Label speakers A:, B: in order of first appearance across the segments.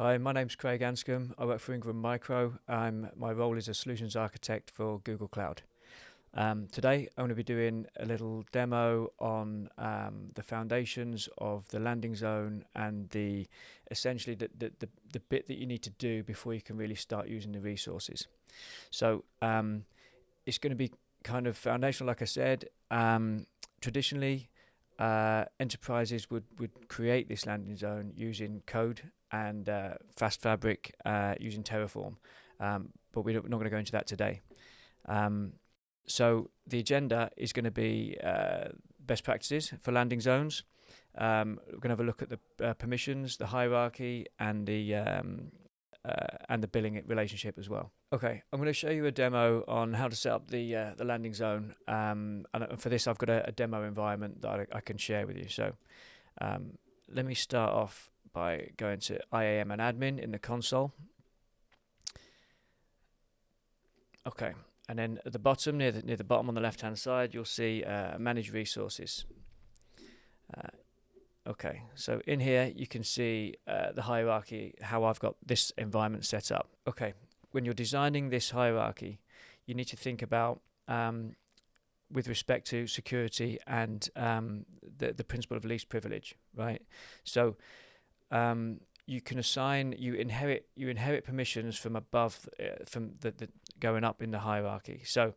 A: Hi, my name's Craig Anscombe. I work for Ingram Micro. My role is a solutions architect for Google Cloud. Today, I'm going to be doing a little demo on the foundations of the landing zone and essentially the bit that you need to do before you can really start using the resources. So it's going to be kind of foundational, like I said. Traditionally, enterprises would create this landing zone using code and fast fabric using Terraform, but we're not going to go into that today. So the agenda is going to be best practices for landing zones. We're going to have a look at the permissions, the hierarchy, and the billing relationship as well. Okay, I'm going to show you a demo on how to set up the landing zone, and for this I've got a demo environment that I can share with you. So let me start off by going to IAM and admin in the console. Okay, and then at the bottom, near the bottom on the left hand side, you'll see manage resources. Okay, so in here you can see the hierarchy, how I've got this environment set up. Okay, when you're designing this hierarchy, you need to think about with respect to security and the principle of least privilege, right? So you can assign, you inherit permissions from above, from the going up in the hierarchy. So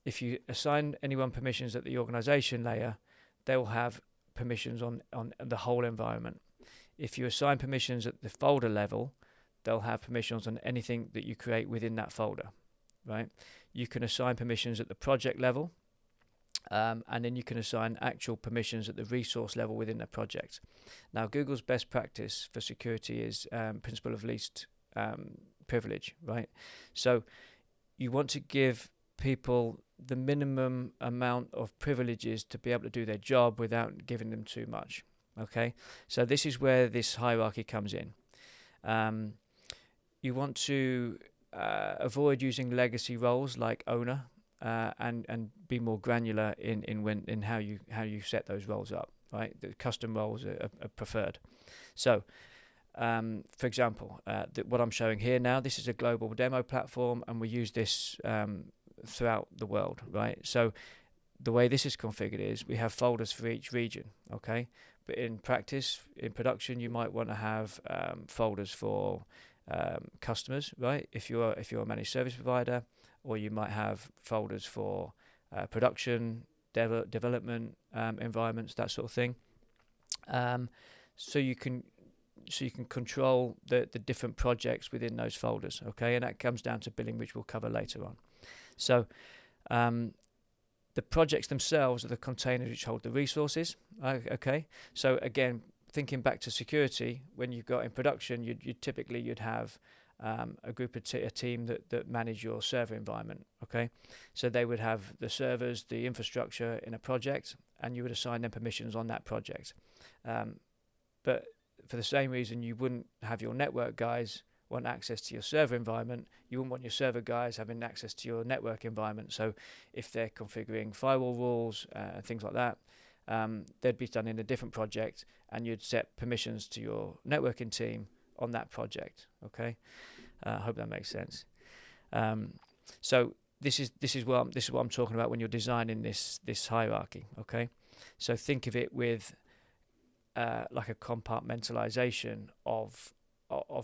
A: if you assign anyone permissions at the organization layer, they will have permissions on the whole environment. If you assign permissions at the folder level, they'll have permissions on anything that you create within that folder, right? You can assign permissions at the project level, and then you can assign actual permissions at the resource level within the project. Now, Google's best practice for security is principle of least privilege, right? So you want to give people the minimum amount of privileges to be able to do their job without giving them too much. Okay, so this is where this hierarchy comes in. You want to avoid using legacy roles like owner, and be more granular in how you set those roles up. Right, the custom roles are preferred. So, for example, what I'm showing here now, this is a global demo platform, and we use this throughout the world, right? So the way this is configured is we have folders for each region, okay? But in practice, in production, you might want to have folders for customers, right? If you're a managed service provider, or you might have folders for production, development environments, that sort of thing. So you can control the different projects within those folders, okay? And that comes down to billing, which we'll cover later on. So the projects themselves are the containers which hold the resources, okay? So again, thinking back to security, when you've got in production, you'd have a group of a team that manage your server environment, okay? So they would have the servers, the infrastructure in a project, and you would assign them permissions on that project. But for the same reason, you wouldn't have your network guys want access to your server environment. You wouldn't want your server guys having access to your network environment. So if they're configuring firewall rules and things like that, they'd be done in a different project, and you'd set permissions to your networking team on that project. Okay, I hope that makes sense. So this is what I'm talking about when you're designing this hierarchy. Okay, so think of it with like a compartmentalization of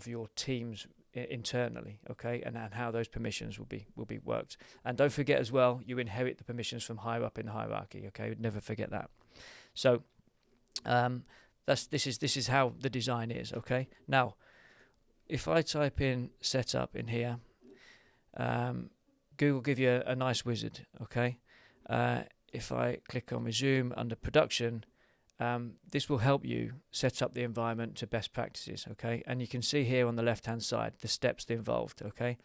A: your teams internally, okay, and how those permissions will be worked. And don't forget as well, you inherit the permissions from higher up in the hierarchy. Okay, never forget that. So this is how the design is. Okay, now if I type in setup in here, Google give you a nice wizard. Okay, if I click on resume under production, this will help you set up the environment to best practices, okay? And you can see here on the left-hand side the steps involved, okay?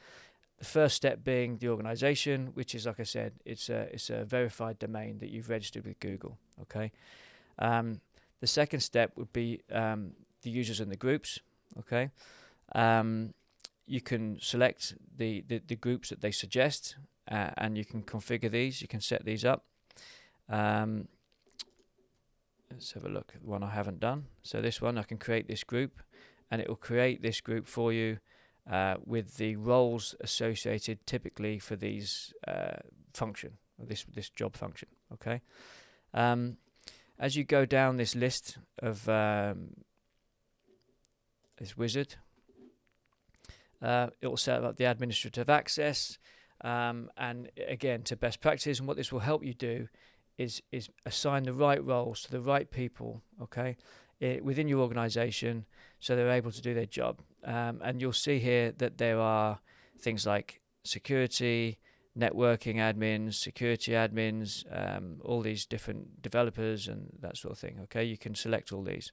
A: The first step being the organization, which is, like I said, it's a verified domain that you've registered with Google, okay? The second step would be the users and the groups, okay? You can select the groups that they suggest, and you can configure these. You can set these up. Let's have a look at the one I haven't done. So this one, I can create this group, and it will create this group for you with the roles associated typically for these function, or this job function. Okay. As you go down this list of this wizard, it will set up the administrative access, and again to best practice. And what this will help you do is assign the right roles to the right people, okay, within your organization, so they're able to do their job. And you'll see here that there are things like security, networking admins, security admins, all these different developers and that sort of thing. Okay, you can select all these.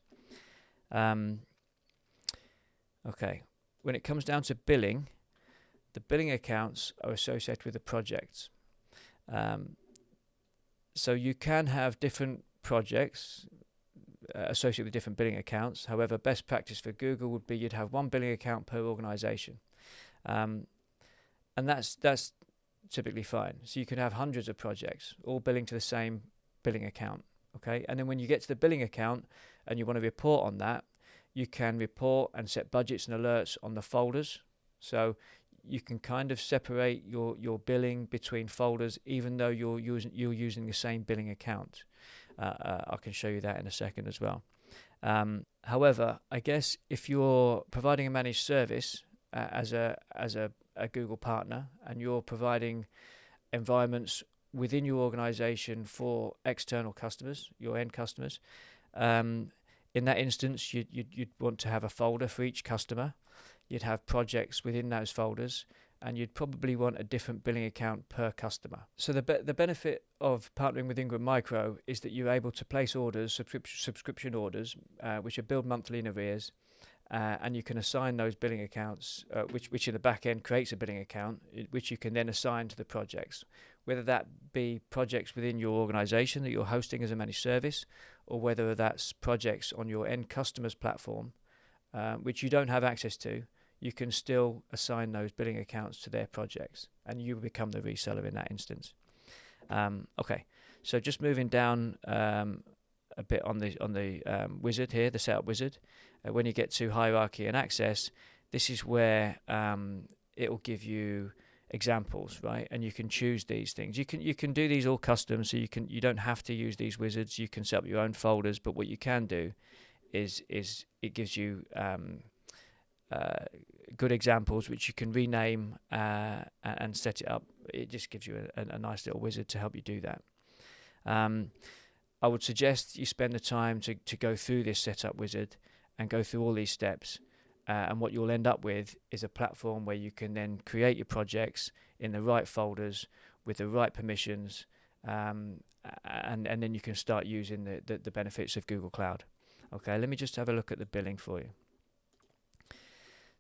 A: Okay, when it comes down to billing, the billing accounts are associated with the projects. So you can have different projects associated with different billing accounts. However, best practice for Google would be you'd have one billing account per organization, and that's typically fine. So you could have hundreds of projects all billing to the same billing account. Okay, and then when you get to the billing account and you want to report on that, you can report and set budgets and alerts on the folders. So you can kind of separate your billing between folders, even though you're using the same billing account. I can show you that in a second as well. However, I guess if you're providing a managed service as a Google partner, and you're providing environments within your organization for external customers, your end customers, in that instance, you'd want to have a folder for each customer. You'd have projects within those folders, and you'd probably want a different billing account per customer. So the benefit of partnering with Ingram Micro is that you're able to place orders, subscription orders, which are billed monthly in arrears, and you can assign those billing accounts, which in the back end creates a billing account, which you can then assign to the projects, whether that be projects within your organization that you're hosting as a managed service, or whether that's projects on your end customer's platform, which you don't have access to. You can still assign those billing accounts to their projects, and you become the reseller in that instance. Okay, so just moving down a bit on the wizard here, the setup wizard. When you get to hierarchy and access, this is where it will give you examples, right? And you can choose these things. You can do these all custom, so you don't have to use these wizards. You can set up your own folders, but what you can do is it gives you good examples which you can rename and set it up. It just gives you a nice little wizard to help you do that. I would suggest you spend the time to go through this setup wizard and go through all these steps, and what you'll end up with is a platform where you can then create your projects in the right folders with the right permissions, and then you can start using the benefits of Google Cloud. Okay, let me just have a look at the billing for you.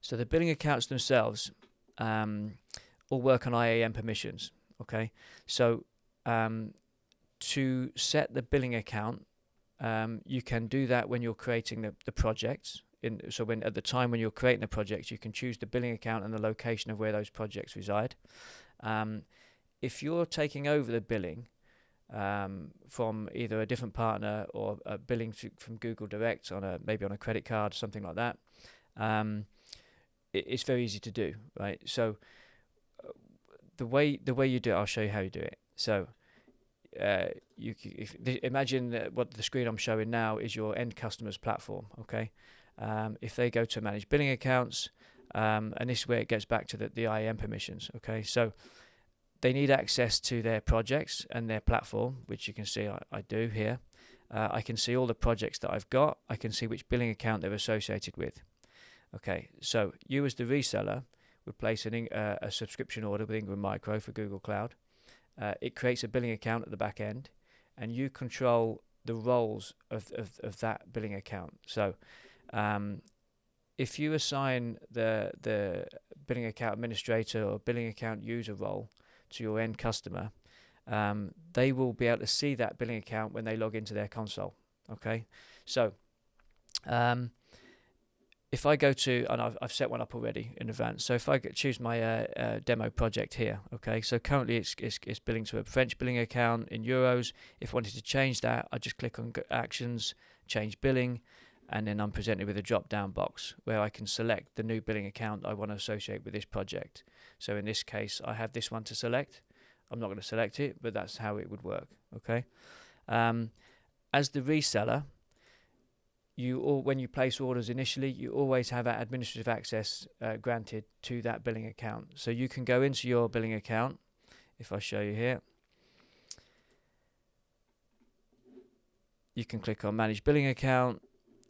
A: So the billing accounts themselves all work on IAM permissions. Okay, so to set the billing account, you can do that when you're creating the projects. So when at the time when you're creating the projects, you can choose the billing account and the location of where those projects reside. If you're taking over the billing from either a different partner or a billing from Google Direct maybe on a credit card, something like that, it's very easy to do, right? So the way you do it, I'll show you how you do it. So imagine that what the screen I'm showing now is your end customer's platform. Okay, if they go to manage billing accounts, and this is where it gets back to the IAM permissions. Okay, so they need access to their projects and their platform, which you can see I do here. I can see all the projects that I've got. I can see which billing account they're associated with. Okay, so you as the reseller would place a subscription order with Ingram Micro for Google Cloud. It creates a billing account at the back end, and you control the roles of that billing account. So if you assign the billing account administrator or billing account user role to your end customer, they will be able to see that billing account when they log into their console. Okay, so if I go to, and I've set one up already in advance, so if I choose my demo project here, okay, so currently it's billing to a French billing account in euros. If I wanted to change that, I just click on Actions, Change Billing, and then I'm presented with a drop-down box where I can select the new billing account I want to associate with this project. So in this case, I have this one to select. I'm not going to select it, but that's how it would work. Okay. As the reseller, when you place orders initially, you always have administrative access granted to that billing account. So you can go into your billing account. If I show you here, you can click on Manage Billing Account,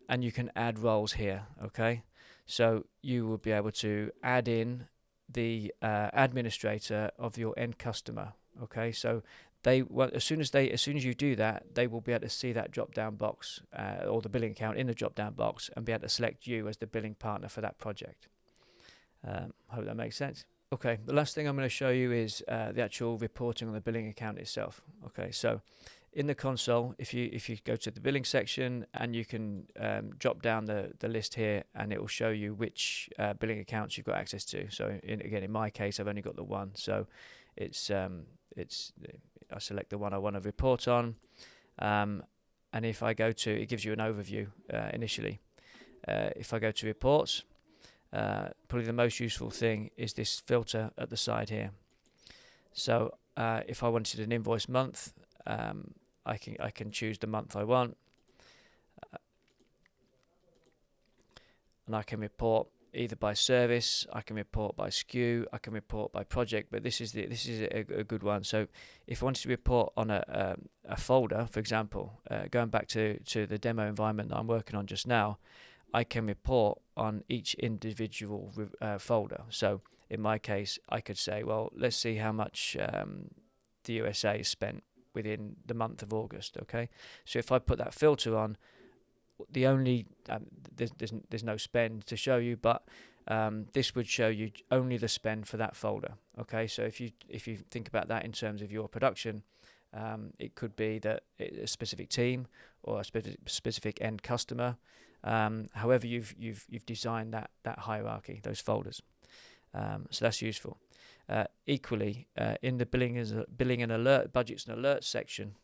A: and you can add roles here. Okay, so you will be able to add in the administrator of your end customer. Okay, so as soon as you do that, they will be able to see that drop down box or the billing account in the drop down box and be able to select you as the billing partner for that project. Hope that makes sense. Okay, the last thing I'm going to show you is the actual reporting on the billing account itself. Okay, so in the console, if you go to the billing section, and you can drop down the list here, and it will show you which billing accounts you've got access to. So in my case, I've only got the one, so I select the one I want to report on, and if I go to, it gives you an overview initially. If I go to reports, probably the most useful thing is this filter at the side here. So if I wanted an invoice month, I can choose the month I want, and I can report either by service, I can report by SKU, I can report by project. But this is a good one. So if I wanted to report on a folder, for example, going back to the demo environment that I'm working on just now, I can report on each individual folder. So in my case, I could say, well, let's see how much the USA spent within the month of August. Okay, so if I put that filter on, the only there's no spend to show you, but this would show you only the spend for that folder. Okay, so if you think about that in terms of your production, it could be that a specific team or a specific end customer. However, you've designed that hierarchy, those folders. So that's useful. Equally, in the billing and alert budgets and alerts section,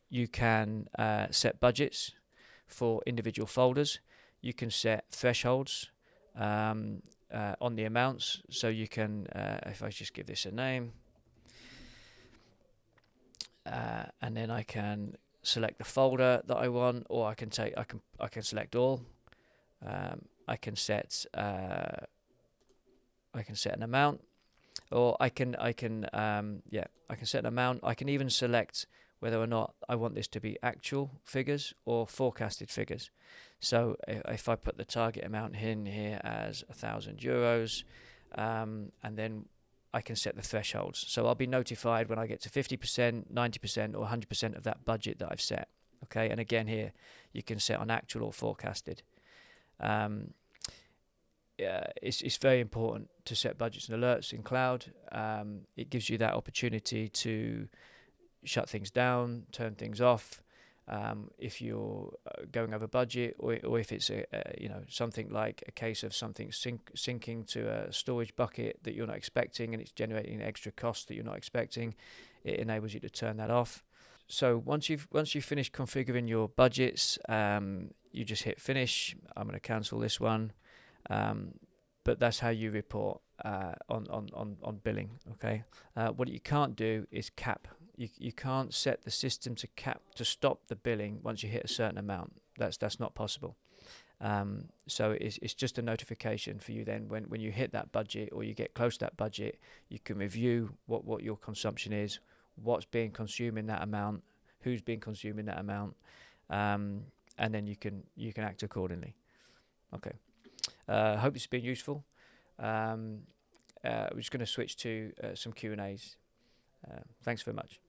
A: you can set budgets for individual folders. You can set thresholds on the amounts. So you can, if I just give this a name, and then I can select the folder that I want, or I can select all. I can set an amount, or I can set an amount. I can even select whether or not I want this to be actual figures or forecasted figures. So if I put the target amount in here as €1,000, and then I can set the thresholds. So I'll be notified when I get to 50%, 90%, or 100% of that budget that I've set. Okay, and again here you can set on actual or forecasted. It's very important to set budgets and alerts in cloud. It gives you that opportunity to shut things down, turn things off, if you're going over budget, or if it's something like a case of something syncing to a storage bucket that you're not expecting, and it's generating an extra cost that you're not expecting. It enables you to turn that off. So once you've finished configuring your budgets, you just hit finish. I'm going to cancel this one. But that's how you report on billing. Okay. What you can't do is cap. You can't set the system to stop the billing once you hit a certain amount. That's not possible. So it's just a notification for you. Then when you hit that budget, or you get close to that budget, you can review what your consumption is, what's being consumed in that amount, who's been consuming that amount, and then you can act accordingly. Okay. Hope this has been useful. We're just going to switch to some Q&As. Thanks very much.